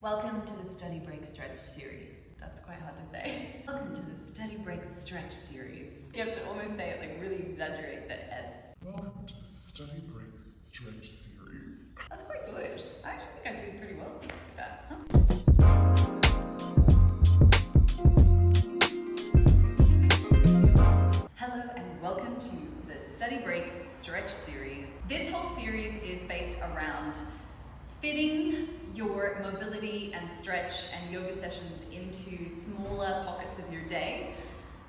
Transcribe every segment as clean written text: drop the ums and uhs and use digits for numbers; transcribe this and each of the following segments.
Welcome to the Study Break Stretch series. That's quite hard to say. Welcome to the Study Break Stretch series. You have to almost say it, like really exaggerate the S. Welcome to the Study Break Stretch series. That's quite good. I actually think I did pretty well with that. Hello and welcome to the Study Break Stretch series. This whole series is based around fitting your mobility and stretch and yoga sessions into smaller pockets of your day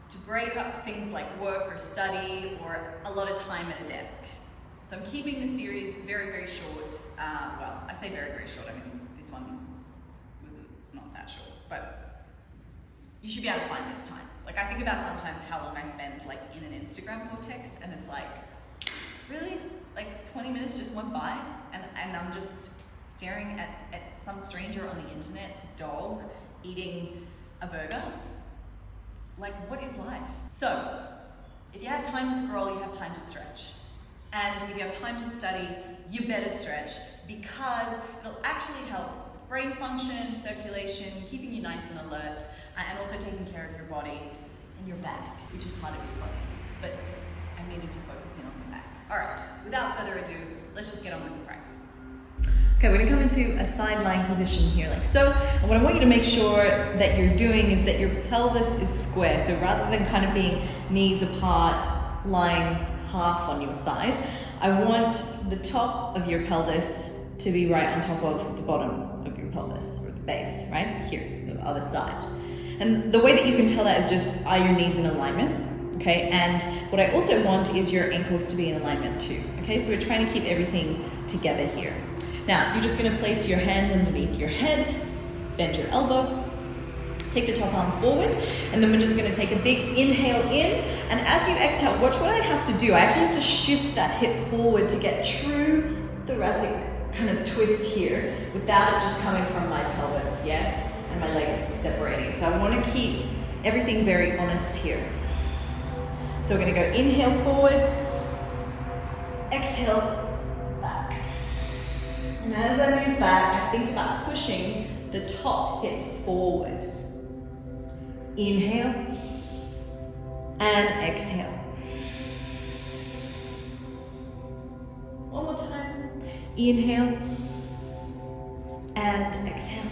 to break up things like work or study or a lot of time at a desk. So I'm keeping the series very, very short. Well, I say very, very short. I mean, this one was not that short, but you should be able to find this time. Like, I think about sometimes how long I spend like in an Instagram vortex, and it's like, really? Like 20 minutes just went by and I'm just staring at some stranger on the internet's dog eating a burger. Like, what is life? So, if you have time to scroll, you have time to stretch. And if you have time to study, you better stretch, because it'll actually help brain function, circulation, keeping you nice and alert, and also taking care of your body and your back, which is part of your body. But I needed to focus in on the back. All right, without further ado, let's just get on with the practice. Okay, we're gonna come into a side lying position here, like so. And what I want you to make sure that you're doing is that your pelvis is square. So rather than kind of being knees apart, lying half on your side, I want the top of your pelvis to be right on top of the bottom of your pelvis, or the base, right? Here, the other side. And the way that you can tell that is just, are your knees in alignment? Okay, and what I also want is your ankles to be in alignment too. Okay, so we're trying to keep everything together here. Now, you're just going to place your hand underneath your head, bend your elbow, take the top arm forward, and then we're just going to take a big inhale in, and as you exhale, watch what I have to do. I actually have to shift that hip forward to get true thoracic kind of twist here without it just coming from my pelvis, yeah? And my legs separating. So I want to keep everything very honest here. So we're going to go inhale forward, exhale back. And as I move back, I think about pushing the top hip forward. Inhale and exhale. One more time. Inhale and exhale.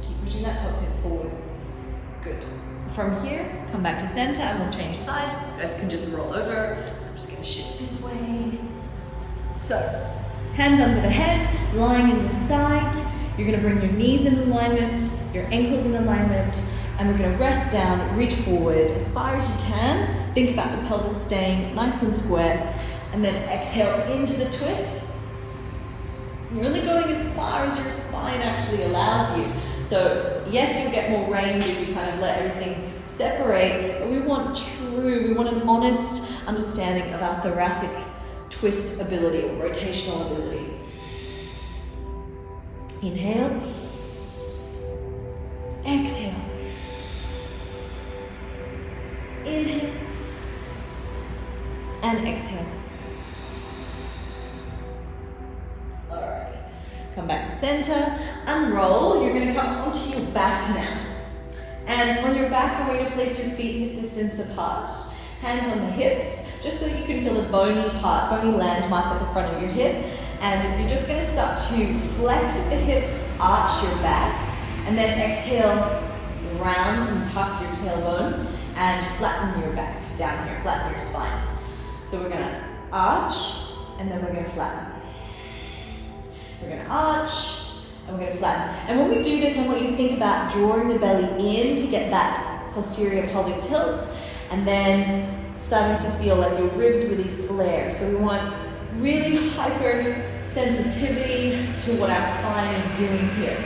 Keep pushing that top hip forward. Good. From here, come back to center and we'll change sides. You guys can just roll over. I'm just going to shift this way. So, hand under the head, lying in your side. You're going to bring your knees in alignment, your ankles in alignment, and we're going to rest down, reach forward as far as you can. Think about the pelvis staying nice and square, and then exhale into the twist. You're only going as far as your spine actually allows you. So yes, you'll get more range if you kind of let everything separate, but we want an honest understanding of our thoracic twist ability or rotational ability. Inhale, exhale, inhale, and exhale. Alright, come back to center, unroll. You're going to come onto your back now. And on your back, I want you to place your feet hip distance apart, hands on the hips, just so you can feel a bony landmark at the front of your hip. And you're just going to start to flex at the hips, arch your back, and then exhale, round and tuck your tailbone, and flatten your back down here, flatten your spine. So we're going to arch, and then we're going to flatten. We're going to arch, and we're going to flatten. And when we do this, I want you to think about drawing the belly in to get that posterior pelvic tilt, and then starting to feel like your ribs really flare. So we want really hyper sensitivity to what our spine is doing here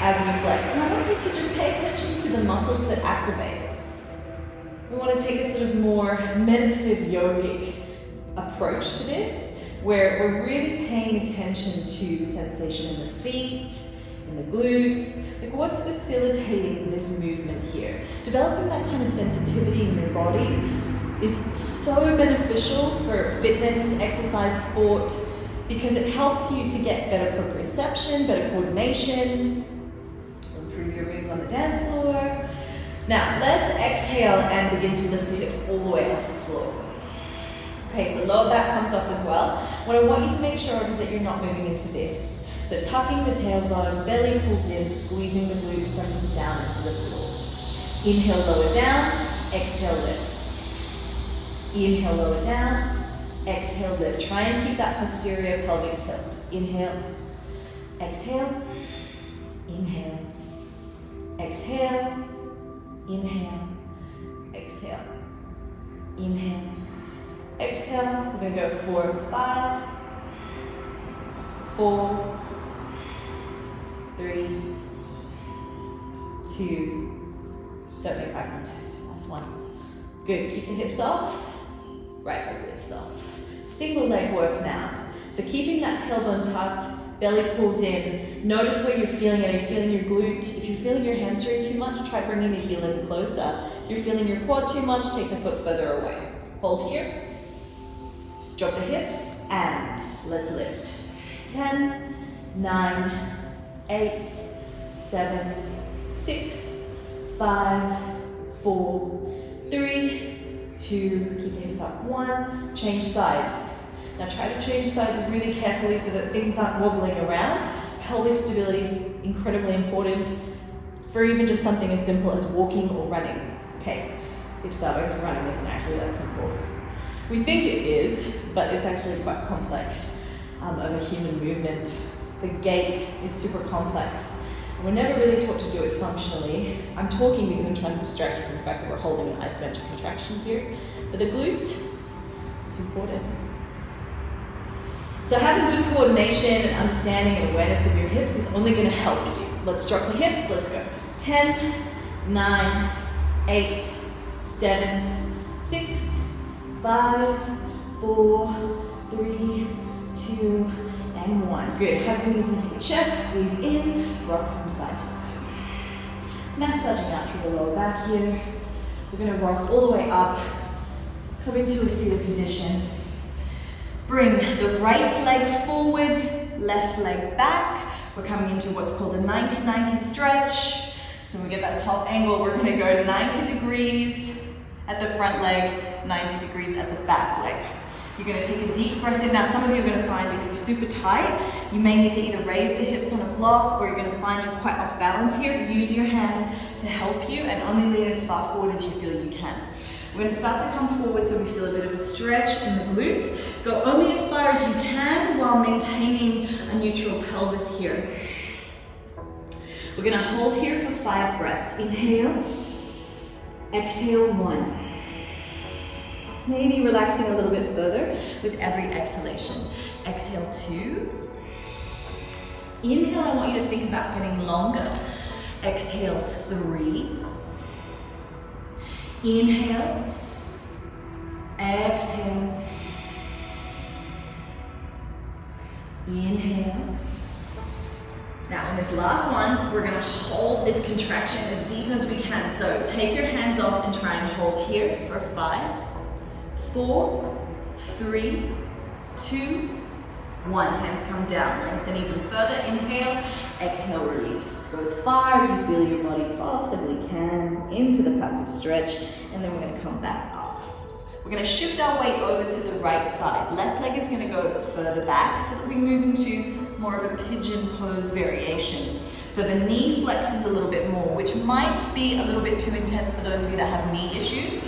as we flex. And I want you to just pay attention to the muscles that activate. We want to take a sort of more meditative yogic approach to this, where we're really paying attention to the sensation in the feet, in the glutes, like what's facilitating this movement here. Developing that kind of sensitivity in your body is so beneficial for fitness, exercise, sport, because it helps you to get better proprioception, better coordination, improve your moves on the dance floor. Now, let's exhale and begin to lift the hips all the way off the floor. Okay, so lower back comes off as well. What I want you to make sure of is that you're not moving into this. So tucking the tailbone, belly pulls in, squeezing the glutes, pressing down into the floor. Inhale, lower down, exhale, lift. Inhale, lower down, exhale, lift. Try and keep that posterior pelvic tilt. Inhale, exhale, inhale, exhale, inhale, exhale, inhale, exhale. We're going to go 4, 5, 4, 3, 2, don't make eye contact. Last one. Good. Keep the hips off. Right leg lifts off. Single leg work now. So keeping that tailbone tucked, belly pulls in. Notice where you're feeling it. Are you feeling your glute? If you're feeling your hamstring too much, try bringing the heel in closer. If you're feeling your quad too much, take the foot further away. Hold here. Drop the hips and let's lift. 10, 9, 8, 7, 6, 5, 4, 3, 2, keep the hips up. 1, change sides. Now try to change sides really carefully so that things aren't wobbling around. Pelvic stability is incredibly important for even just something as simple as walking or running. Okay, if Starbucks running isn't actually that simple. We think it is, but it's actually quite complex of a human movement. The gait is super complex. We're never really taught to do it functionally. I'm talking because I'm trying to distract you from the fact that we're holding an isometric contraction here. For the glute, it's important. So having good coordination and understanding and awareness of your hips is only going to help you. Let's drop the hips, let's go. 10, 9, 8, 7, 6, 5, 4, 3, 2, and 1. Good. Hug the knees into your chest, squeeze in, rock from side to side. Massaging out through the lower back here. We're going to rock all the way up, come into a seated position. Bring the right leg forward, left leg back. We're coming into what's called a 90-90 stretch. So when we get that top angle, we're going to go 90 degrees at the front leg, 90 degrees at the back leg. You're going to take a deep breath in. Now, some of you are going to find if you're super tight, you may need to either raise the hips on a block or you're going to find you're quite off balance here. Use your hands to help you and only lean as far forward as you feel you can. We're going to start to come forward so we feel a bit of a stretch in the glute. Go only as far as you can while maintaining a neutral pelvis here. We're going to hold here for 5 breaths. Inhale, exhale 1. Maybe relaxing a little bit further with every exhalation. Exhale 2. Inhale, I want you to think about getting longer. Exhale 3. Inhale. Exhale. Inhale. Now in this last one, we're going to hold this contraction as deep as we can. So take your hands off and try and hold here for 5, 4, 3, 2, 1. Hands come down. Lengthen even further. Inhale. Exhale, release. Go as far as you feel your body possibly can into the passive stretch. And then we're going to come back up. We're going to shift our weight over to the right side. Left leg is going to go further back so that we move into more of a pigeon pose variation. So the knee flexes a little bit more, which might be a little bit too intense for those of you that have knee issues.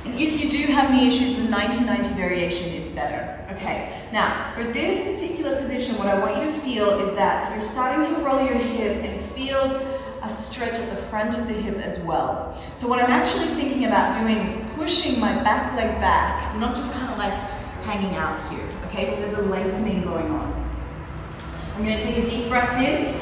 And if you do have knee issues, the 90-90 variation is better. Okay, now for this particular position, what I want you to feel is that you're starting to roll your hip and feel a stretch at the front of the hip as well. So what I'm actually thinking about doing is pushing my back leg back. I'm not just kind of like hanging out here. Okay, so there's a lengthening going on. I'm going to take a deep breath in.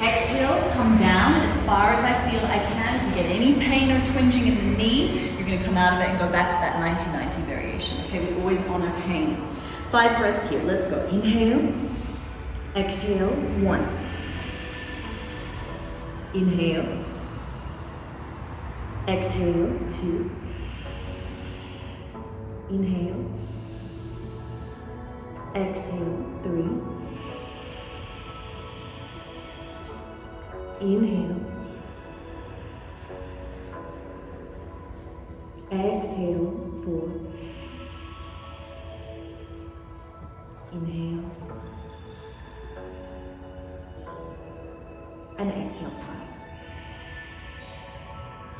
Exhale, come down as far as I feel I can. If you get any pain or twinging in the knee, you're going to come out of it and go back to that 90-90 variation. Okay, we always honor pain. 5 breaths here. Let's go. Inhale. Exhale. 1. Inhale. Exhale. 2. Inhale. Exhale, 3. Inhale. Exhale, 4. Inhale. And exhale, 5.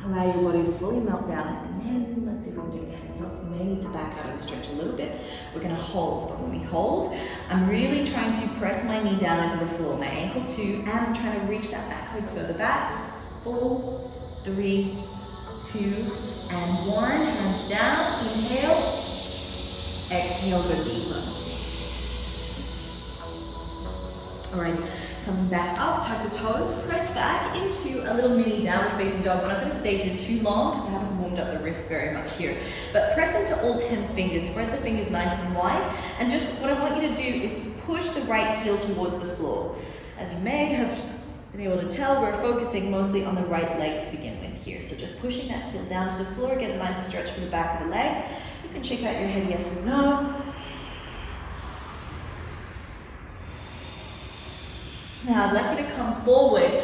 Allow your body to fully melt down, and then let's see if we can take the hands off. We may need to back out and stretch a little bit. We're going to hold, but when we hold, I'm really trying to press my knee down into the floor, my ankle too, and I'm trying to reach that back leg further back. 4, 3, 2, and 1. Hands down. Inhale. Exhale, go deeper. All right. Coming back up, tuck the toes, press back into a little mini downward facing dog. We're not going to stay here too long because I haven't warmed up the wrists very much here. But press into all 10 fingers, spread the fingers nice and wide. And just what I want you to do is push the right heel towards the floor. As you may have been able to tell, we're focusing mostly on the right leg to begin with here. So just pushing that heel down to the floor, get a nice stretch for the back of the leg. You can shake out your head yes or no. Now, I'd like you to come forward.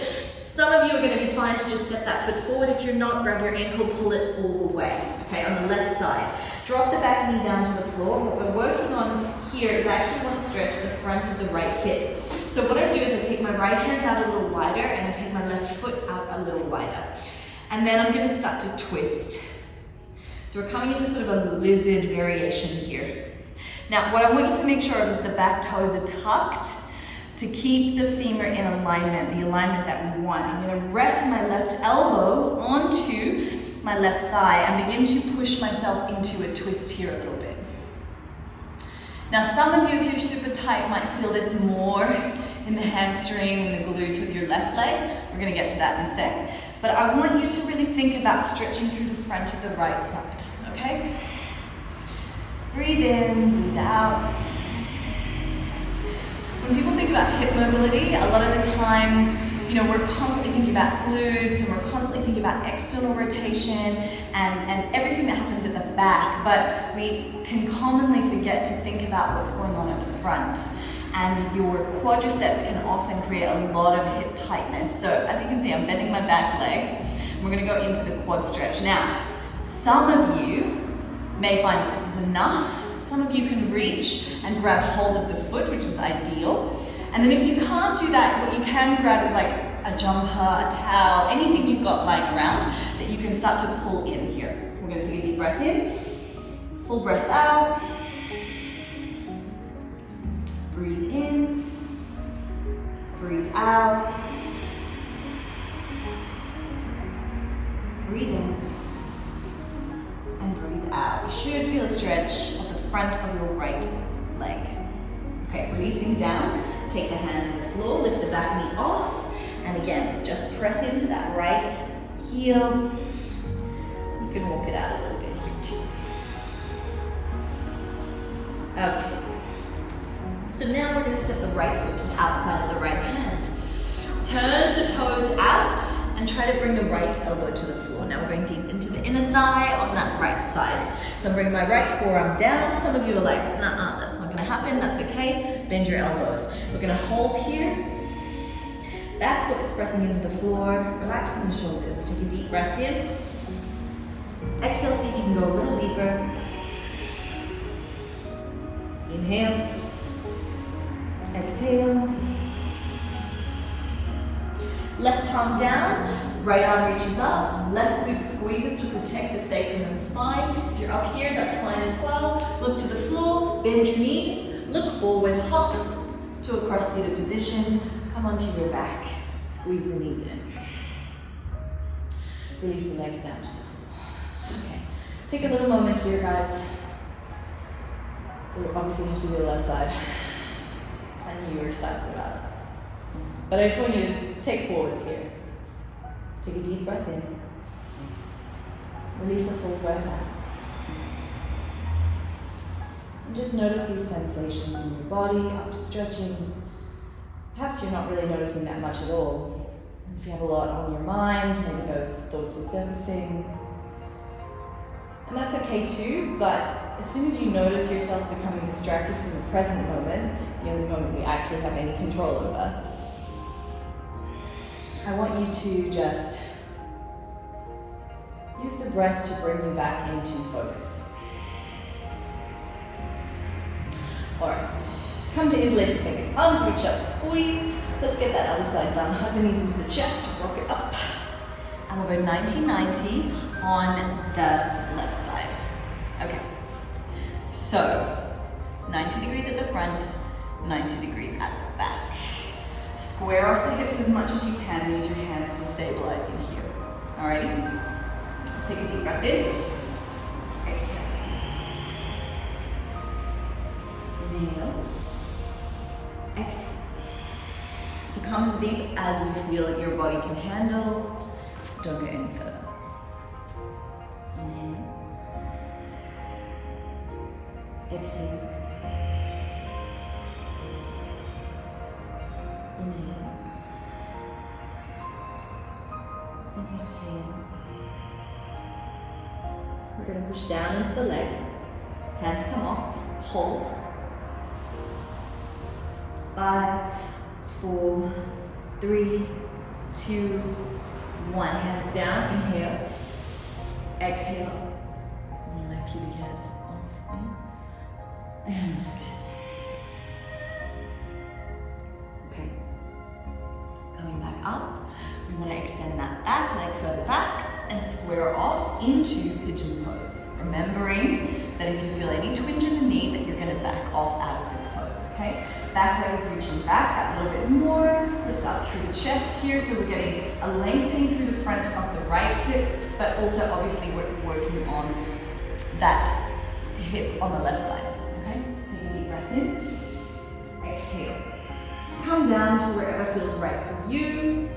Some of you are going to be fine to just step that foot forward. If you're not, grab your ankle, pull it all the way, okay, on the left side. Drop the back knee down to the floor. What we're working on here is I actually want to stretch the front of the right hip. So what I do is I take my right hand out a little wider and I take my left foot out a little wider. And then I'm going to start to twist. So we're coming into sort of a lizard variation here. Now, what I want you to make sure of is the back toes are tucked, to keep the femur in alignment, the alignment that we want. I'm going to rest my left elbow onto my left thigh and begin to push myself into a twist here a little bit. Now, some of you, if you're super tight, might feel this more in the hamstring and the glute of your left leg. We're going to get to that in a sec. But I want you to really think about stretching through the front of the right side, okay? Breathe in, breathe out. When people think about hip mobility, a lot of the time, you know, we're constantly thinking about glutes and we're constantly thinking about external rotation and everything that happens at the back, but we can commonly forget to think about what's going on at the front. And your quadriceps can often create a lot of hip tightness. So as you can see, I'm bending my back leg. We're going to go into the quad stretch. Now, some of you may find that this is enough. Some of you can reach and grab hold of the foot, which is ideal. And then if you can't do that, what you can grab is like a jumper, a towel, anything you've got lying around that you can start to pull in here. We're going to take a deep breath in, full breath out. Breathe in, breathe out. Breathe in and breathe out. You should feel a stretch at the front of your right leg. Okay, releasing down, take the hand to the floor, lift the back knee off, and again, just press into that right heel. You can walk it out a little bit here too. Okay. So now we're going to step the right foot to the outside of the right hand. Turn the toes out and try to bring the right elbow to the floor. Now we're going deep into the inner thigh on that right side. So I'm bringing my right forearm down. Some of you are like, nah, that's not going to happen. That's okay. Bend your elbows. We're going to hold here. Back foot is pressing into the floor. Relaxing the shoulders. Take a deep breath in. Exhale, see if you can go a little deeper. Inhale. Exhale. Left palm down, right arm reaches up, left glute squeezes to protect the sacrum and the spine. If you're up here, that's fine as well. Look to the floor, bend your knees, look forward, hop to a cross-seated position, come onto your back, squeeze the knees in. Release the legs down to the floor. Okay, take a little moment here, guys. We obviously have to do the left side. And your side about it. But I just want you to take pause here. Take a deep breath in. Release a full breath out. And just notice these sensations in your body after stretching. Perhaps you're not really noticing that much at all. If you have a lot on your mind, maybe those thoughts are surfacing. And that's okay too, but as soon as you notice yourself becoming distracted from the present moment, the only moment we actually have any control over, I want you to just use the breath to bring you back into focus. Alright, come to interlace the fingers, arms reach up, squeeze. Let's get that other side done. Hug the knees into the chest, rock it up. And we'll go 90-90 on the left side. Okay, so 90 degrees at the front, 90 degrees at the back. Square off the hips as much as you can. Use your hands to stabilize you here. Alrighty? Let's take a deep breath in. Exhale. Inhale. Exhale. So come as deep as you feel your body can handle. Don't go any further. Inhale. Exhale. Inhale. And exhale. We're going to push down into the leg. Hands come off. Hold. 5, 4, 3, 2, 1. Hands down. Inhale. Exhale. My pubic hairs off. And exhale. Okay. Coming back up. We want to extend that back leg further back and square off into pigeon pose. Remembering that if you feel any twinge in the knee, that you're going to back off out of this pose, okay? Back leg is reaching back that little bit more. Lift up through the chest here, so we're getting a lengthening through the front of the right hip, but also obviously we're working on that hip on the left side, okay? Take a deep breath in. Exhale. Come down to wherever feels right for you.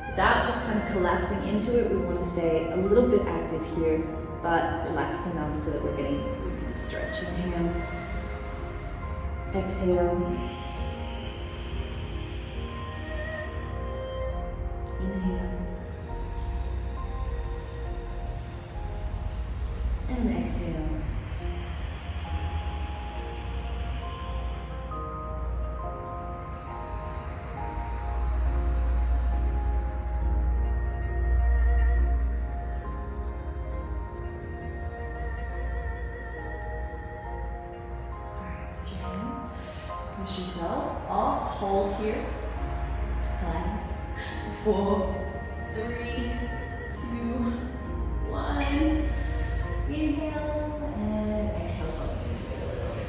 Without just kind of collapsing into it, we want to stay a little bit active here, but relax enough so that we're getting a deep stretch. Inhale. Exhale. Inhale. And exhale. Push yourself off, hold here. 5, 4, 3, 2, 1. Inhale and exhale, soften into it a little bit.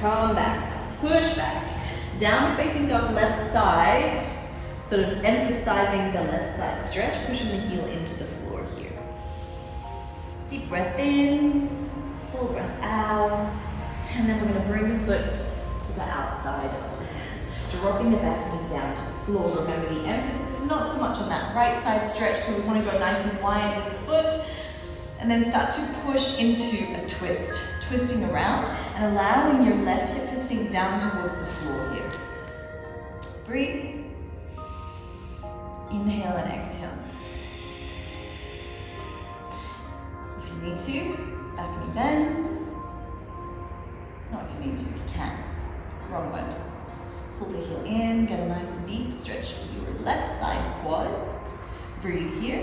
Come back, push back. Downward facing dog, left side. Sort of emphasizing the left side stretch, pushing the heel into the floor here. Deep breath in, full breath out. And then we're going to bring the foot to the outside of the hand, dropping the back knee down to the floor. Remember, the emphasis is not so much on that right side stretch, so we want to go nice and wide with the foot, and then start to push into a twist, twisting around and allowing your left hip to sink down towards the floor here. Breathe. Inhale and exhale. If you need to, back knee bends. Not if you need to, if you can. Wrong word. Pull the heel in, get a nice deep stretch for your left side quad. Breathe here.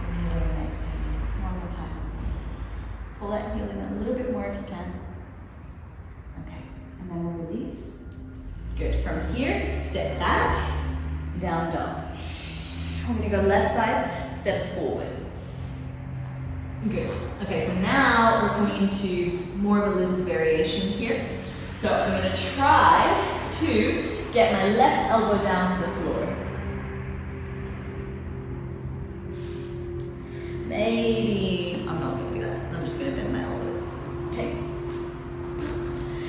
Inhale and exhale. One more time. Pull that heel in a little bit more if you can. Okay, and then we'll release. Good. From here, step back, down dog. We're going to go left side, steps forward. Good. Okay, so now we're coming into more of a lizard variation here. So I'm going to try to get my left elbow down to the floor. Maybe I'm not going to do that. I'm just going to bend my elbows. Okay.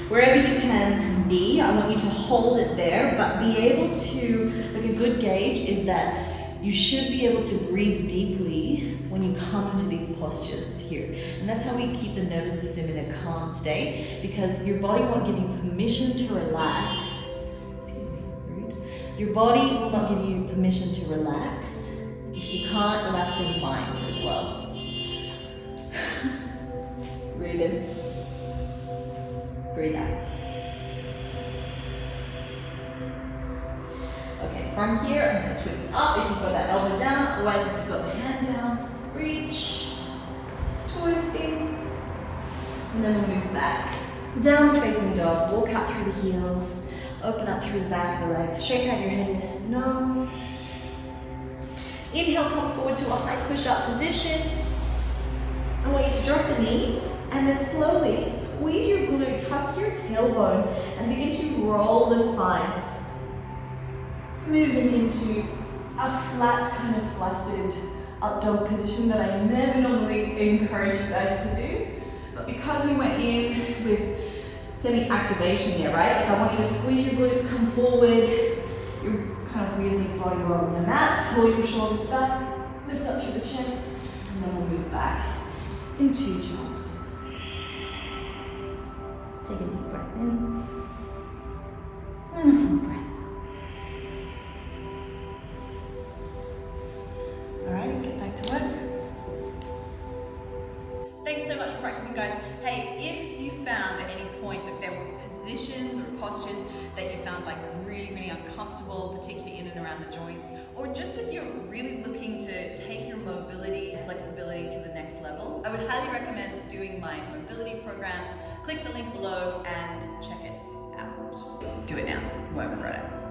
Wherever you can be, I want you to hold it there, but be able to, like a good gauge is that you should be able to breathe deeply when you come into these postures here. And that's how we keep the nervous system in a calm state, because your body won't give you permission to relax, excuse me, rude, Your body will not give you permission to relax if you can't relax your mind as well. Breathe in. Breathe out. Okay, from here, I'm going to twist up if you've got that elbow down, otherwise if you've got the hand down, reach, twisting, and then we'll move back. Down facing dog, walk out through the heels, open up through the back of the legs, shake out your head yes and no. Inhale, come forward to a high push-up position. I want you to drop the knees and then slowly squeeze your glute, tuck your tailbone, and begin to roll the spine. Moving into a flat, kind of flaccid up dog position that I never normally encourage you guys to do. But because we went in with semi-activation here, right? Like I want you to squeeze your glutes, come forward. You're kind of really body roll on the mat, pull your shoulders back, lift up through the chest, and then we'll move back into child's pose. Take a deep breath in, and a full breath out. Alright, get back to work. Thanks so much for practicing, guys. Hey, if you found at any point that there were positions or postures that you found like really uncomfortable, particularly in and around the joints, or just if you're really looking to take your mobility and flexibility to the next level, I would highly recommend doing my mobility program. Click the link below and check it out. Do it now, you won't regret it.